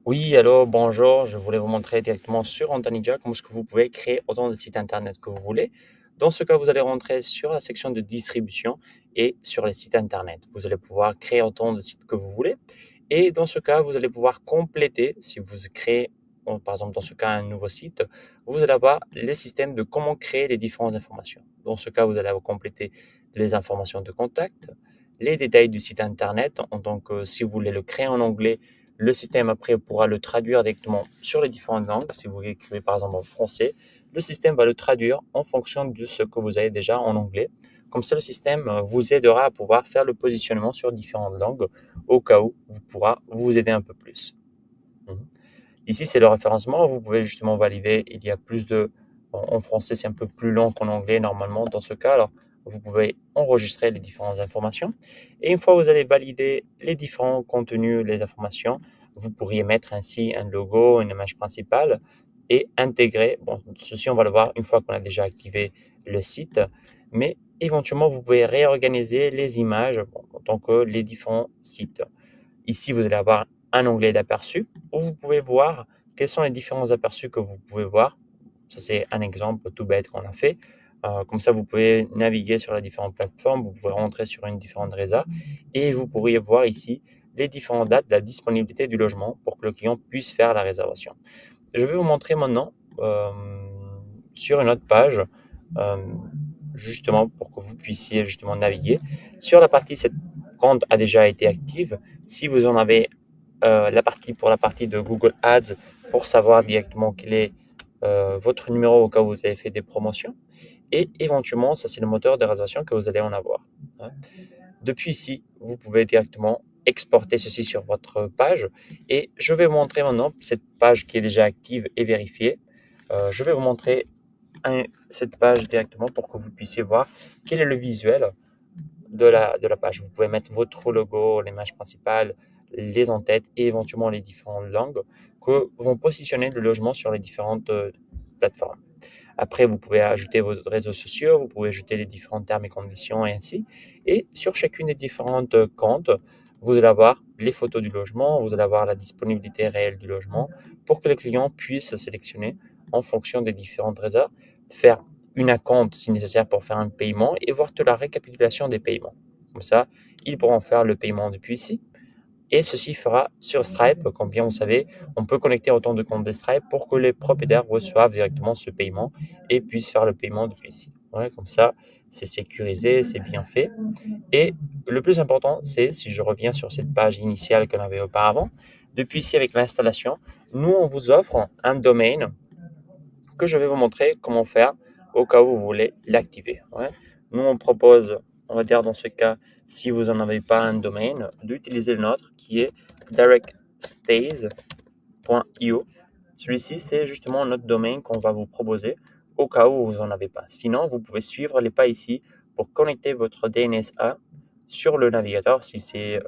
Oui, alors bonjour, je voulais vous montrer directement sur Antanija comment est-ce que vous pouvez créer autant de sites internet que vous voulez. Dans ce cas, vous allez rentrer sur la section de distribution et sur les sites internet. Vous allez pouvoir créer autant de sites que vous voulez. Et dans ce cas, vous allez pouvoir compléter, si vous créez, par exemple, dans ce cas, un nouveau site, vous allez avoir les systèmes de comment créer les différentes informations. Dans ce cas, vous allez avoir compléter les informations de contact, les détails du site internet, en tant que si vous voulez le créer en anglais, le système après pourra le traduire directement sur les différentes langues. Si vous écrivez par exemple en français, le système va le traduire en fonction de ce que vous avez déjà en anglais. Comme ça, le système vous aidera à pouvoir faire le positionnement sur différentes langues au cas où vous pourra vous aider un peu plus. Mhm. Ici, c'est le référencement. Vous pouvez justement valider. Il y a plus de... En français, c'est un peu plus long qu'en anglais normalement dans ce cas. Alors, vous pouvez enregistrer les différentes informations. Et une fois que vous allez valider les différents contenus, les informations, vous pourriez mettre ainsi un logo, une image principale et intégrer. Bon, ceci, on va le voir une fois qu'on a déjà activé le site. Mais éventuellement, vous pouvez réorganiser les images en tant que les différents sites. Ici, vous allez avoir un onglet d'aperçu où vous pouvez voir quels sont les différents aperçus que vous pouvez voir. Ça, c'est un exemple tout bête qu'on a fait. Comme ça, vous pouvez naviguer sur les différentes plateformes, vous pouvez rentrer sur une différente résa et vous pourriez voir ici les différentes dates de la disponibilité du logement pour que le client puisse faire la réservation. Je vais vous montrer maintenant sur une autre page, euh, justement pour que vous puissiez justement naviguer. Sur la partie, cette compte a déjà été active. Si vous en avez pour la partie de Google Ads pour savoir directement quel est votre numéro au cas où vous avez fait des promotions. Et éventuellement, ça c'est le moteur de réservation que vous allez en avoir. Hein. Depuis ici, vous pouvez directement exporter ceci sur votre page. Et je vais vous montrer maintenant cette page qui est déjà active et vérifiée. Je vais vous montrer cette page directement pour que vous puissiez voir quel est le visuel de la page. Vous pouvez mettre votre logo, l'image principale, les en-têtes et éventuellement les différentes langues que vont positionner le logement sur les différentes plateformes. Après, vous pouvez ajouter vos réseaux sociaux, vous pouvez ajouter les différents termes et conditions et ainsi. Et sur chacune des différentes comptes, vous allez avoir les photos du logement, vous allez avoir la disponibilité réelle du logement pour que le client puisse sélectionner en fonction des différentes réserves, faire une acompte si nécessaire pour faire un paiement et voir toute la récapitulation des paiements. Comme ça, ils pourront faire le paiement depuis ici et ceci fera sur Stripe. Comme bien vous savez, on peut connecter autant de comptes de Stripe pour que les propriétaires reçoivent directement ce paiement et puissent faire le paiement depuis ici. Ouais, comme ça, c'est sécurisé, c'est bien fait. Et le plus important, c'est si je reviens sur cette page initiale qu'on avait auparavant, depuis ici avec l'installation, nous, on vous offre un domaine que je vais vous montrer comment faire au cas où vous voulez l'activer. Ouais. Nous, on propose, on va dire dans ce cas, si vous n'en avez pas un domaine, d'utiliser le nôtre qui est directstays.io. Celui-ci, c'est justement notre domaine qu'on va vous proposer au cas où vous n'en avez pas. Sinon, vous pouvez suivre les pas ici pour connecter votre DNSA sur le navigateur. Si c'est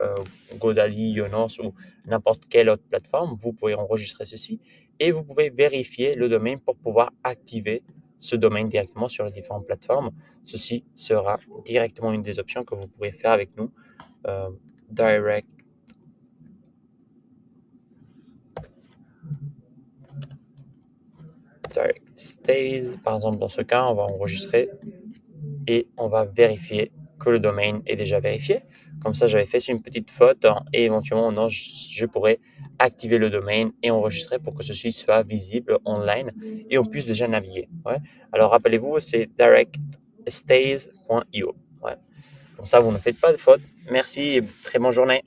Godaddy, Yonos ou n'importe quelle autre plateforme, vous pouvez enregistrer ceci et vous pouvez vérifier le domaine pour pouvoir activer ce domaine directement sur les différentes plateformes. Ceci sera directement une des options que vous pourrez faire avec nous. Euh, direct Direct Stays, par exemple, dans ce cas, on va enregistrer et on va vérifier que le domaine est déjà vérifié. Comme ça, j'avais fait une petite faute et éventuellement, non, je pourrais activer le domaine et enregistrer pour que ceci soit visible online et on puisse déjà naviguer. Ouais. Alors, rappelez-vous, c'est directstays.io. Ouais. Comme ça, vous ne faites pas de faute. Merci et très bonne journée.